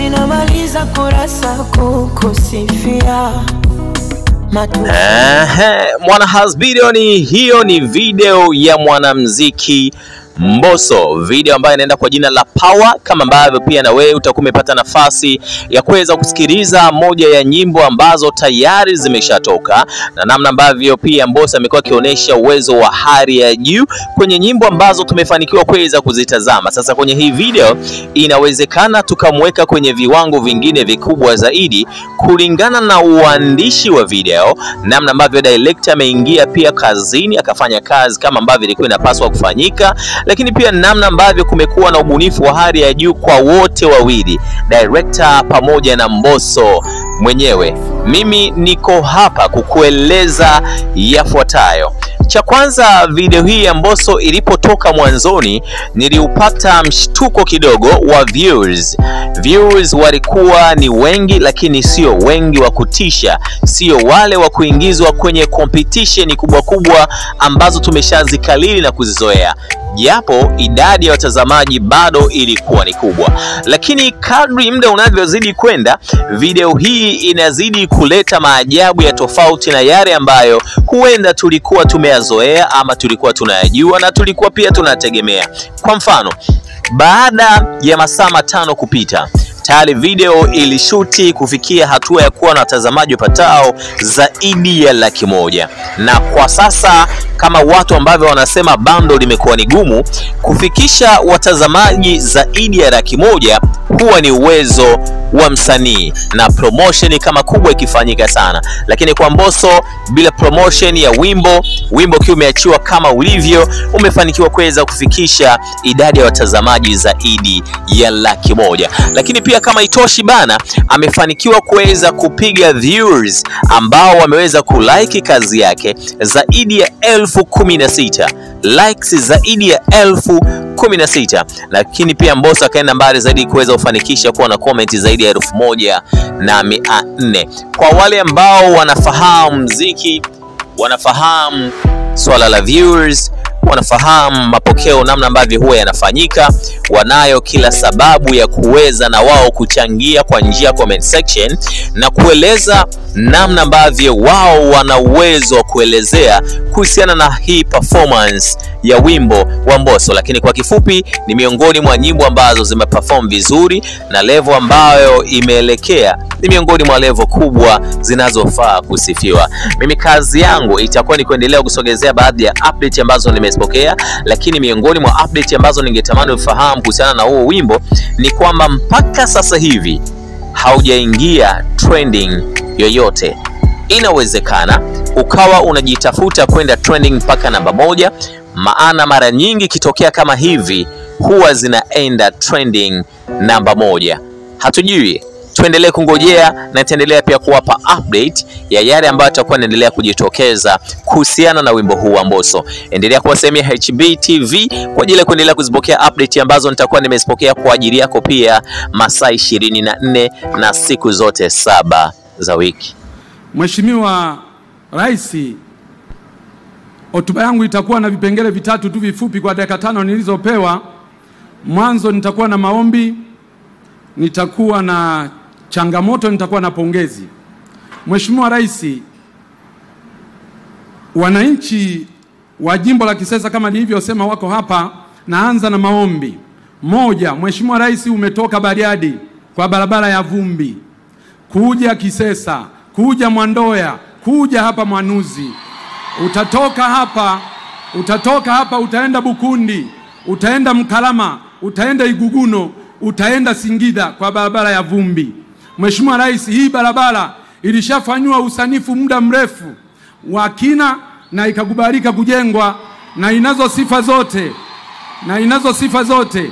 ninamaliza kurasa kukusifia. Mwana Has video hiyo ni video ya mwanamuziki Mbosso, video ambayo inaenda kwa jina la Power, kama ambavyo pia na wewe utakuwa umepata nafasi ya kuweza kusikiliza moja ya nyimbo ambazo tayari zimeshatoka, na namna ambavyo pia Mbosso amekuwa akionyesha uwezo wa hali ya juu kwenye nyimbo ambazo tumefanikiwa kuweza kuzitazama. Sasa kwenye hii video inawezekana tukamweka kwenye viwango vingine vikubwa zaidi kulingana na uandishi wa video, namna ambavyo director ameingia pia kazini akafanya kazi kama ambavyo ilikuwa inapaswa kufanyika, lakini pia namna ambavyo kumekuwa na ubunifu wa hali ya juu kwa wote wawili, director pamoja na Mbosso mwenyewe. Mimi niko hapa kukueleza yafuatayo. Cha kwanza, video hii ya Mbosso ilipotoka mwanzoni niliupata mshtuko kidogo wa views. Views walikuwa ni wengi, lakini sio wengi wa kutisha, sio wale wa kuingizwa kwenye competition kubwa ambazo tumeshazikalili na kuzizoea. Japo idadi ya watazamaji bado ilikuwa ni kubwa, lakini kadri muda unavyozidi kwenda, video hii inazidi kuleta maajabu ya tofauti na yale ambayo huenda tulikuwa tumeyazoea ama tulikuwa tunayajua na tulikuwa pia tunategemea. Kwa mfano, baada ya masaa 5 kupita, tayari video ilishuti kufikia hatua ya kuwa na watazamaji wapatao zaidi ya 100,000. Na kwa sasa, kama watu ambao wanasema bando limekuwa ni gumu, kufikisha watazamaji zaidi ya 100,000 huwa ni uwezo wa msanii na promotion kama kubwa ikifanyika sana. Lakini kwa Mbosso, bila promotion ya wimbo kiu umeachiwa kama ulivyo, umefanikiwa kuweza kufikisha idadi ya watazamaji zaidi ya 100,000. Lakini pia kama itoshi bana, amefanikiwa kuweza kupiga viewers ambao wameweza kulike kazi yake zaidi ya 16,000, likes zaidi ya 16,000. Lakini pia Mbosso akaenda mbali zaidi kuweza kufanikisha kuwa na comment zaidi ya 1,400. Kwa wale ambao wanafahamu muziki, wanafahamu swala la viewers, wanafahamu mapokeo namna ambavyo huwa yanafanyika, wanayo kila sababu ya kuweza na wao kuchangia kwa njia ya comment section na kueleza namna ambavyo wao wana uwezo wa kuelezea kuhusiana na hii performance ya wimbo wa Mbosso. Lakini kwa kifupi, ni miongoni mwa nyimbo ambazo zimeperform vizuri na level ambayo imeelekea ni miongoni mwa level kubwa zinazofaa kusifiwa. Mimi kazi yangu itakuwa ni kuendelea kusogezea baadhi ya update ambazo nimezipokea, lakini miongoni mwa update ambazo ningetamani ufahamu kuhusiana na huo wimbo ni kwamba mpaka sasa hivi haujaingia trending yoyote. Inawezekana ukawa unajitafuta kwenda trending mpaka namba 1, maana mara nyingi kitokea kama hivi huwa zinaenda trending namba 1. Hatujui, tuendelee kungojea na tuendelea pia kuwapa update ya yale ambayo yatakuwa yanaendelea kujitokeza kuhusiana na wimbo huu wa Mbosso. Endelea kuwa sehemu ya HB TV kwa ajili ya kuendelea kuzipokea update ambazo nitakuwa nimezipokea kwa ajili yako pia masaa 24 na siku zote 7 za wiki. Mheshimiwa Rais, hotuba yangu itakuwa na vipengele vitatu tu vifupi kwa dakika 5 nilizopewa. Mwanzo nitakuwa na maombi, nitakuwa na changamoto, nitakuwa na pongezi. Mheshimiwa Rais, wananchi wa jimbo la Kisesa kama nilivyosema wako hapa. Naanza na maombi. 1, Mheshimiwa Rais, umetoka Bariadi kwa barabara ya vumbi kuja Kisesa, kuja Mwandoya, kuja hapa Mwanuzi. Utatoka hapa utaenda Bukundi, utaenda Mkalama, utaenda Iguguno, utaenda Singida kwa barabara ya vumbi. Mheshimiwa Rais, hii barabara ilishafanywa usanifu muda mrefu wa kina na ikakubalika kujengwa na inazo sifa zote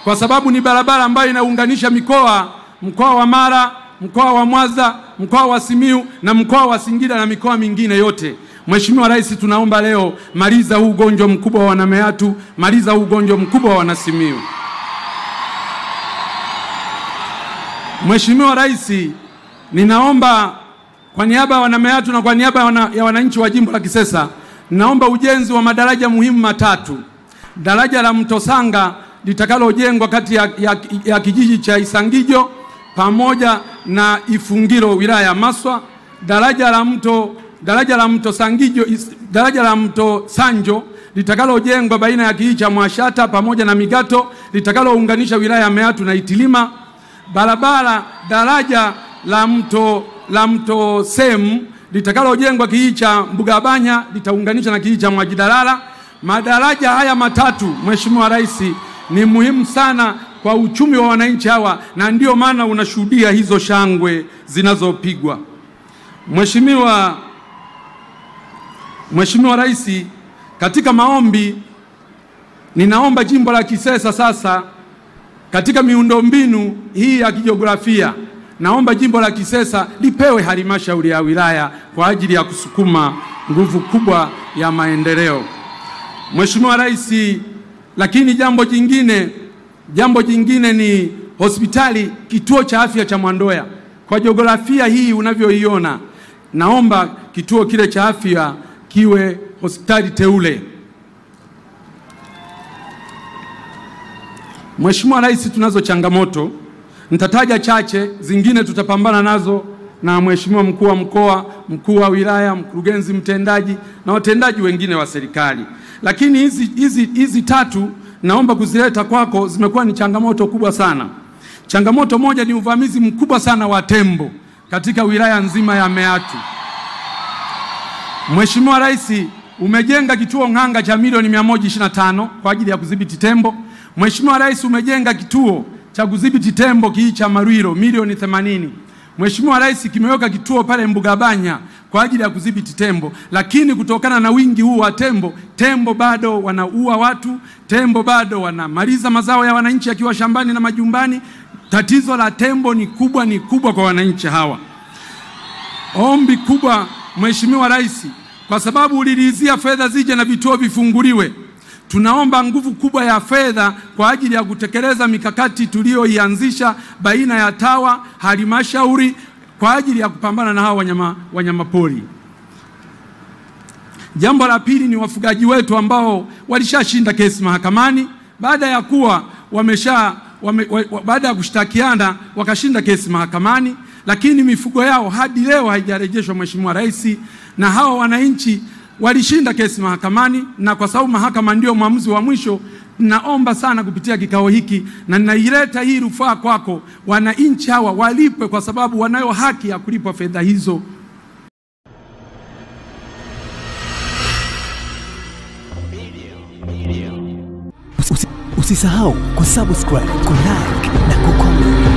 kwa sababu ni barabara ambayo inaunganisha mkoa wa Mara, mkoa wa Mwanza, mkoa wa Simiyu na mkoa wa Singida na mikoa mingine yote. Mheshimiwa Rais, tunaomba leo, maliza huu ugonjwa mkubwa wa Wanameatu, maliza huu ugonjwa mkubwa wa Wanasimiyu. Mheshimiwa Rais, ninaomba kwa niaba ya Wanameatu na kwa niaba ya wananchi wa jimbo la Kisesa, ninaomba ujenzi wa madaraja muhimu matatu. Daraja la Mtosanga litakalojengwa kati ya kijiji cha Isangijo pamoja na Ifungiro wilaya ya Maswa, daraja la mto Sanjo litakalojengwa baina ya kijiji cha Mwashata pamoja na Migato litakalounganisha wilaya ya Meatu na Itilima, daraja la mto Semu litakalojengwa kijiji cha Mbugabanya litaunganisha na kijiji cha Mwajidalala. Madaraja haya matatu, Mheshimiwa Rais, ni muhimu sana kwa uchumi wa wananchi hawa, na ndio maana unashuhudia hizo shangwe zinazopigwa. Mheshimiwa Rais, katika maombi ninaomba jimbo la Kisesa sasa, katika miundombinu hii ya kijiografia, naomba jimbo la Kisesa lipewe halmashauri ya wilaya kwa ajili ya kusukuma nguvu kubwa ya maendeleo. Mheshimiwa Rais, lakini jambo jingine ni hospitali, kituo cha afya cha Mwandoya. Kwa jiografia hii unavyoiona, naomba kituo kile cha afya kiwe hospitali teule. Mheshimiwa Rais, tunazo changamoto, nitataja chache, zingine tutapambana nazo na Mheshimiwa mkuu wa mkoa, mkuu wa wilaya, mkurugenzi mtendaji na watendaji wengine wa serikali. Lakini hizi tatu naomba kuzileta kwako, zimekuwa ni changamoto kubwa sana. Changamoto moja ni uvamizi mkubwa sana wa tembo katika wilaya nzima ya Meatu. Mheshimiwa Rais, umejenga kituo Ng'anga cha milioni 125 kwa ajili ya kudhibiti tembo. Mheshimiwa Rais, umejenga kituo cha kudhibiti tembo kijiji cha Marwiro milioni 80. Mheshimiwa Rais, kimeweka kituo pale Mbugabanya kwa ajili ya kudhibiti tembo, lakini kutokana na wingi huu wa tembo bado wanaua watu, tembo bado wanamaliza mazao ya wananchi yakiwa shambani na majumbani. Tatizo la tembo ni kubwa kwa wananchi hawa. Ombi kubwa Mheshimiwa Rais, kwa sababu ulilizia fedha zije na vituo vifunguliwe, tunaomba nguvu kubwa ya fedha kwa ajili ya kutekeleza mikakati tuliyoianzisha baina ya TAWA, halmashauri kwa ajili ya kupambana na hawa wanyama pori. Jambo la pili ni wafugaji wetu ambao walishashinda kesi mahakamani baada ya kushtakiana wakashinda kesi mahakamani, lakini mifugo yao hadi leo haijarejeshwa Mheshimiwa Rais, na hawa wananchi walishinda kesi mahakamani, na kwa sababu mahakama ndio mwamuzi wa mwisho, naomba sana kupitia kikao hiki na ninaileta hii rufaa kwako, wananchi hawa walipwe kwa sababu wanayo haki ya kulipwa fedha hizo. Usisahau kusubscribe, kulike na kucomment.